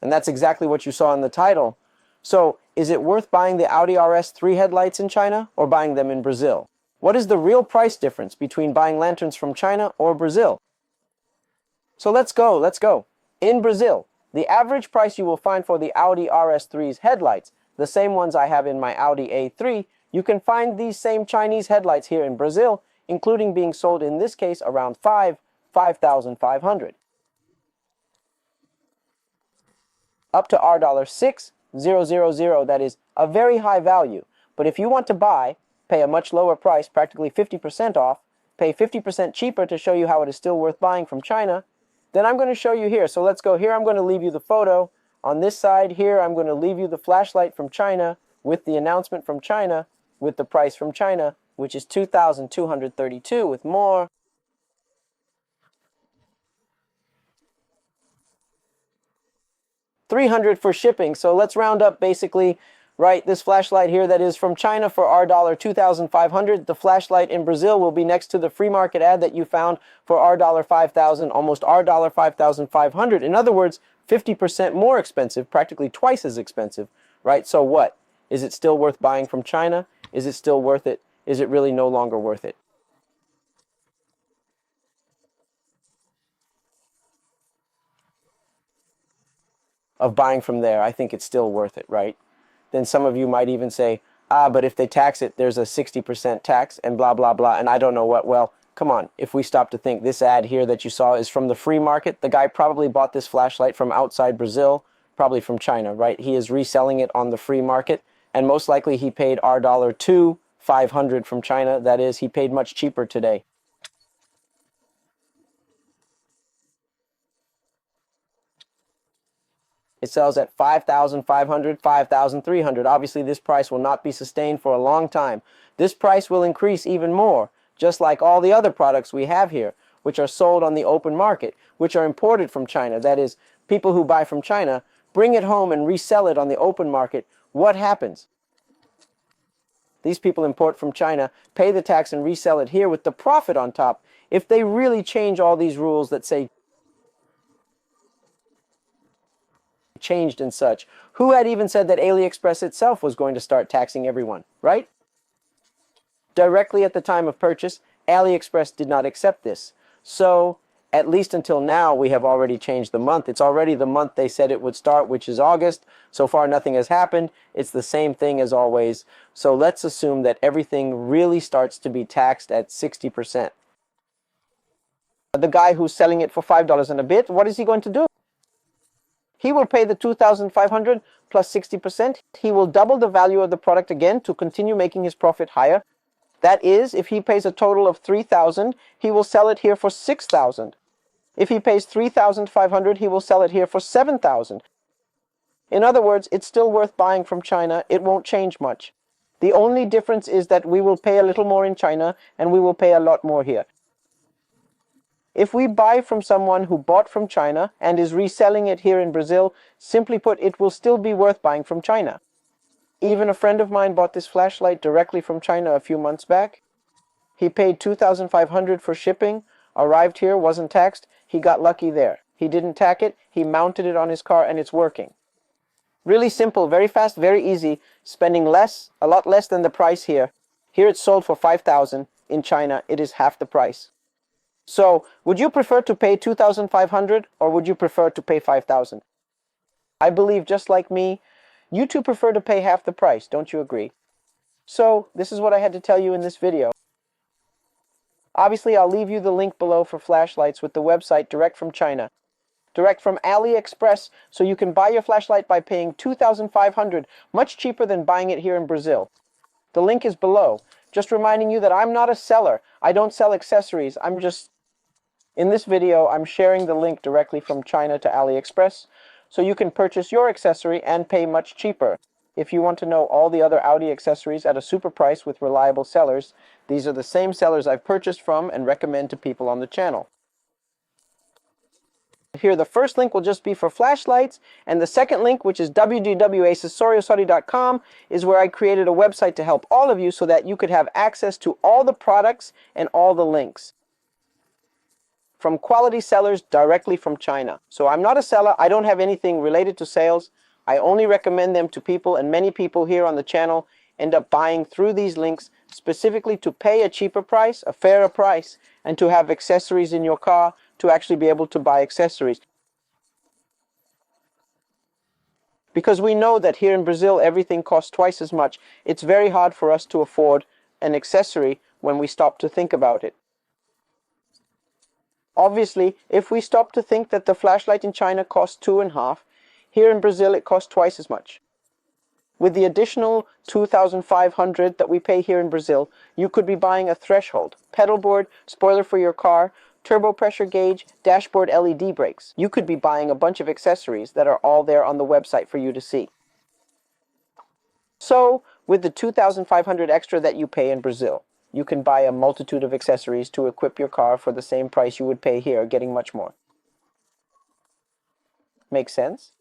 And that's exactly what you saw in the title. So, is it worth buying the Audi RS3 headlights in China or buying them in Brazil? What is the real price difference between buying lanterns from China or Brazil? So let's go. In Brazil, the average price you will find for the Audi RS3's headlights, the same ones I have in my Audi A3, you can find these same Chinese headlights here in Brazil, including being sold in this case around 5,500. Up to R$6,000, that is a very high value. But if you want to buy, pay a much lower price, practically 50% off, pay 50% cheaper to show you how it is still worth buying from China, then I'm going to show you here. So let's go here. I'm going to leave you the photo. On this side here, I'm going to leave you the flashlight from China with the announcement from China with the price from China, which is 2,232 with more. $300 for shipping. So let's round up basically, right, this flashlight here that is from China for $2,500. The flashlight in Brazil will be next to the free market ad that you found for $5,000, almost $5,500. In other words, 50% more expensive, practically twice as expensive, right? So what? Is it still worth buying from China? Is it still worth it? Is it really no longer worth it? Of buying from there, I think it's still worth it, right? Then some of you might even say, but if they tax it, there's a 60% tax and blah, blah, blah, and I don't know what. Well, come on, if we stop to think, this ad here that you saw is from the free market. The guy probably bought this flashlight from outside Brazil, probably from China, right? He is reselling it on the free market, and most likely he paid $2,500 from China. That is, he paid much cheaper today. It sells at $5,500, $5,300. Obviously, this price will not be sustained for a long time. This price will increase even more, just like all the other products we have here, which are sold on the open market, which are imported from China. That is, people who buy from China, bring it home and resell it on the open market. What happens? These people import from China, pay the tax and resell it here with the profit on top. If they really change all these rules that say changed and such, who had even said that AliExpress itself was going to start taxing everyone, right? Directly at the time of purchase, AliExpress did not accept this. So, at least until now, we have already changed the month. It's already the month they said it would start, which is August. So far, nothing has happened. It's the same thing as always. So let's assume that everything really starts to be taxed at 60%. The guy who's selling it for $5 and a bit, what is he going to do? He will pay the $2,500 plus 60%. He will double the value of the product again to continue making his profit higher. That is, if he pays a total of $3,000, he will sell it here for $6,000. If he pays $3,500, he will sell it here for $7,000. In other words, it's still worth buying from China. It won't change much. The only difference is that we will pay a little more in China and we will pay a lot more here. If we buy from someone who bought from China and is reselling it here in Brazil, simply put, it will still be worth buying from China. Even a friend of mine bought this flashlight directly from China a few months back. He paid $2,500 for shipping, arrived here, wasn't taxed. He got lucky there. He didn't tax it, he mounted it on his car and it's working. Really simple, very fast, very easy, spending less, a lot less than the price here. Here it's sold for $5,000. In China, it is half the price. So, would you prefer to pay $2,500 or would you prefer to pay $5,000? I believe, just like me, you two prefer to pay half the price, don't you agree? So, this is what I had to tell you in this video. Obviously, I'll leave you the link below for flashlights with the website direct from China. Direct from AliExpress, so you can buy your flashlight by paying $2,500, much cheaper than buying it here in Brazil. The link is below. Just reminding you that I'm not a seller. I don't sell accessories. In this video, I'm sharing the link directly from China to AliExpress, so you can purchase your accessory and pay much cheaper. If you want to know all the other Audi accessories at a super price with reliable sellers, these are the same sellers I've purchased from and recommend to people on the channel. Here, the first link will just be for flashlights, and the second link, which is www.accessoriosaudio.com, is where I created a website to help all of you so that you could have access to all the products and all the links. from quality sellers directly from China. So I'm not a seller. I don't have anything related to sales. I only recommend them to people, and many people here on the channel end up buying through these links specifically to pay a cheaper price, a fairer price, and to have accessories in your car to actually be able to buy accessories. Because we know that here in Brazil everything costs twice as much, it's very hard for us to afford an accessory when we stop to think about it. Obviously, if we stop to think that the flashlight in China costs 2.5, here in Brazil it costs twice as much. With the additional 2,500 that we pay here in Brazil, you could be buying a threshold, pedal board, spoiler for your car, turbo pressure gauge, dashboard LED brakes. You could be buying a bunch of accessories that are all there on the website for you to see. So, with the 2,500 extra that you pay in Brazil, you can buy a multitude of accessories to equip your car for the same price you would pay here, getting much more. Make sense?